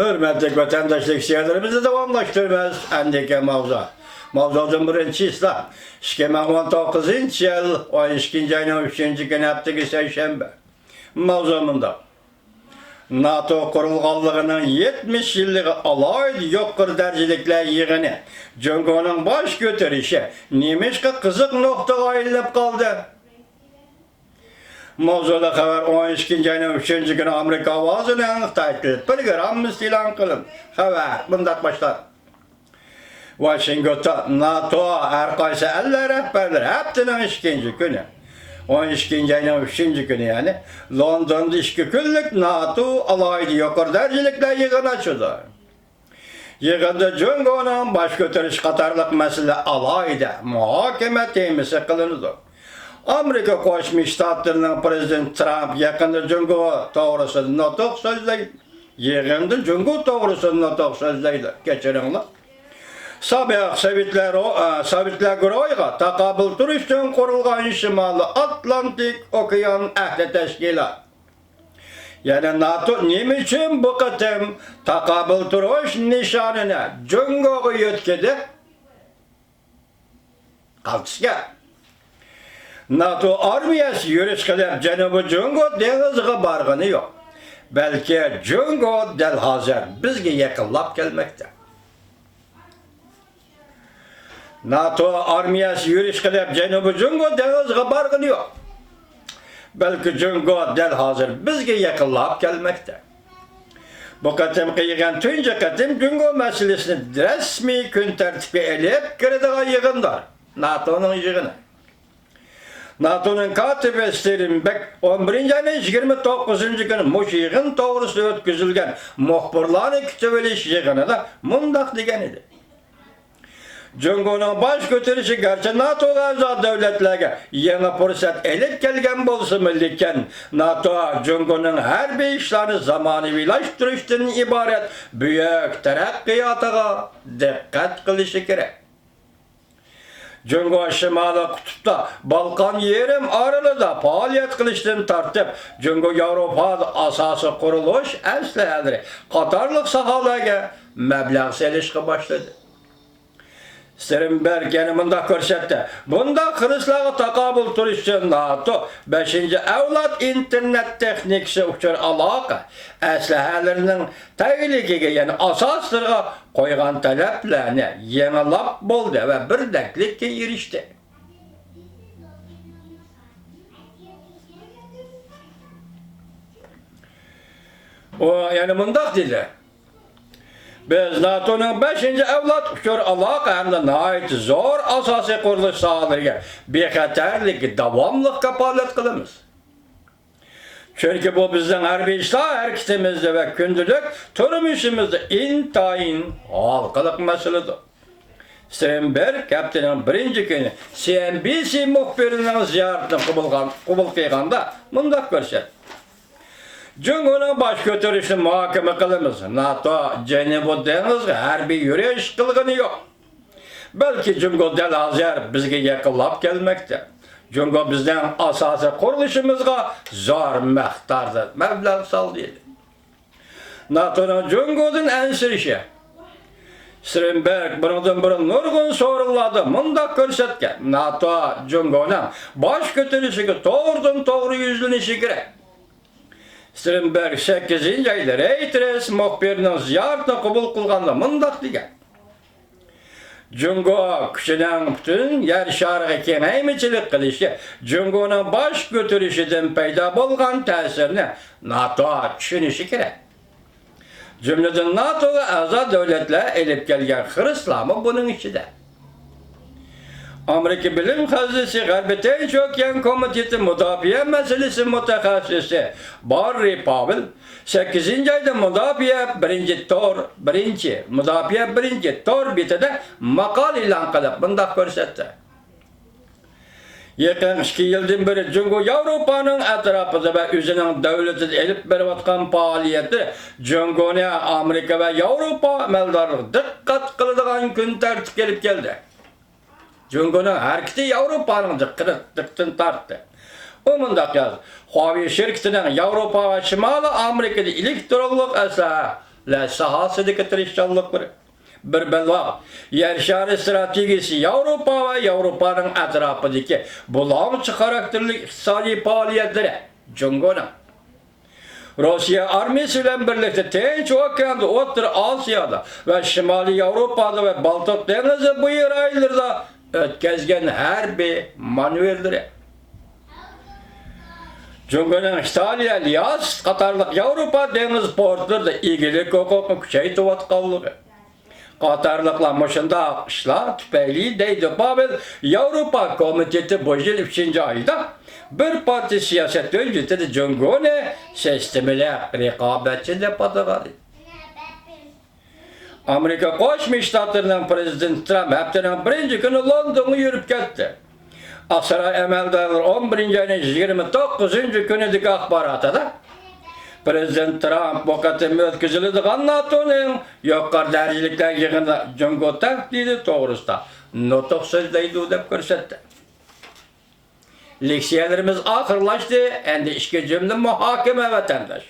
Hürmetli vatandaşlık siyerlerimizi devamlaştırmaz endike mavza. Mavza'nın birinci İslam. 2019 yıl 12. ayının 3. günü haftığı Seyşembe. Mavzamında. NATO kurulğanlığının 70 yıllığı alaydı yokur dercilikler yığını. Cungo'nun baş götürüşü Nemişki kızık noktaya ayrılıp kaldı. Mavzuda haber 12. ayının 3. günü Amerika avazını anıktaydı. Bir gramımız ilan kılın. Haber bundan başlar. Washington, NATO, herkese eller rehberleri hepsinin 2. günü. 12. ayının 3. günü yani. London'da 2 günlük NATO alaydı yokur dercilikler yığın açıldı. Yığında Cungo'nun baş götürüş katarlık mesele alaydı muhakeme temisi kılındı. Amerika Koşmuş Ştatlarının Prezident Trump yakında Cungo doğrusu notuk sözleydi. Yığında Cungo doğrusu notuk sözleydi. Geçirinler. Sabah Sovetler Groyga takabül turistün kurulgan Şimalı Atlantik Okyan Ehli Teşkilat. Yani NATO niçin bu kıtım takabül turuş nişanına Cungo'yu yetkidi? Kaltısga. NATO armiyası yürüyüş kılıp Cenab-ı Cungo denizge bargını yok. Belki Cungo del hazır bizge yakınlap gelmekte. NATO armiyası yürüyüş kılıp Cenab-ı Cungo denizge bargını yok. Belki Cungo del hazır bizge yakınlap gelmekte. Bu katım kıyıgan tünce katım Cungo meselesini resmi gün tertibi elip girdiği yığınlar. NATO'nun yığını. NATO'nun katibi Sterinbek 11. ayının 29. günü muş yığın doğrusu ötküzülgen muhbirlarını kütüveliş yığını da mundak degen idi. Cungo'nun baş götürüşü gerçi NATO'ga azad devletlerge yeni fırsat elip gelgen bolsun milliken NATO Cungo'nun her bir işlerini zamanıvilaştırıştığın ibaret büyük terakkiyatıga dikkat kılışı gerek. Cungo Şimali Kutup'ta Balkan yerim arılıda faaliyet kılıştığını tartıp Cungo Avrupa'da asası kuruluş esleyeleri Katarlık sahalarga meblağ selişki başladı. Sterinberg yani bunda körsetti. Bunda Hrislağı takabül turistçi NATO 5. evlat internet teknikisi uçur alaka eslehelerinin tehlikege yani asastırga koygan taleplerini yenilap buldu ve bir deklikke erişti. O yani bunda dedi. Biz NATO'nun 5. evlat uçur alaka hem de nahit zor asası kuruluş sahalarına bexaterlik, davamlık kapalet kılımız. Çünkü bu bizden harbi İslah hareketimizde ve kündülük turumuşumuzda intayin halkalık meseledir. Sterinberg kaptanın 1. günü CNBC muhbirinin ziyaretini kubul kıyganda mundak görset. Cungo'nun baş götürüşünü muhakeme kılımız. NATO, Cenab-ı Deniz'e harbi yürüyüş kılgını yok. Belki Cungo del hazır bizge yakınlap gelmekte. Cungo bizden asası kuruluşumuzga zor mehtardır. Meblağ sal değil. NATO'nun Cungo'nun ensirişi. Sterinberg bunun bir nurgun soruladı. Mundak görsetken NATO, Cungo'nun baş götürüşünü doğru yüzlünüşü gerek. Sterinberg 8. ayda Reuters muhbirinin ziyaretini kubul kılganda mundak degen. Cungo kişinin bütün yer şarkı kengaymiçilik kılışı Cungo'nun baş götürüşüden payda bolgan tesirini NATO düşünüşü gerek. Cümleden NATO'ga azad devletler elip gelgen Hrislami bunun içinde. Amerika Bilim Hazreti Garbi Teşokyan Komiteti Müdafiye Meselesi Mütehassisi Barry Powell 8. ayda Müdafiye 1. Tor bitede makal ilan kılıp bundak görsetti. Yakın 2 yıldan beri Cungo Avrupa'nın etrafında ve üzerinin devleti elip bervatkan faaliyeti Cungo'ya Amerika ve Avrupa meldarlığı dikkat kılıdığın gün tertip gelip geldi. Cungo'nun hareketi Avrupa'nın dikkatini tarttı. O mundak yaz. Huawei şirketinin Avrupa ve Şimali Amerika'da elektronik ve sahasındaki tirişçanlıkları. Bir belva, yer şarı stratejisi Avrupa ve Avrupa'nın etrafındaki bulanık karakterli iktisadi faaliyetleri Cungo'nun. Rusya armiyası ile birlikte Tinç Okean'da, Orta Asya'da ve Şimali Avrupa'da ve Baltık Denizi buyur aylarda ötkezgen her bir manevraları. Cumhuriyet'in İtalya, Liyas, Katarlık Avrupa deniz portlarında ilgili hukukun küçeytip atkallığı. Katarlıkla maşında işler tüpeyli deydi. Babel Avrupa Komiteti bu yıl 3. ayda bir parti siyaset öncüsü de Cumhuriyet sistemiyle rekabetçi de patladı. Amerika Koşmuş Ştatlarının Prezidenti Trump haftanın birinci günü London'a yürüp gitti. Asra emeldarlar 11. ayın 29. günüdeki akbarata da Prezident Trump vakati ötküzülüdüğün NATO'nun yukarı derecelikten yığında Cungo tehdidi doğrusunda notuk sözdeydi dep görsetti. Leksiyelerimiz ahırlaştı, endi işke cümle muhakeme vatandaş.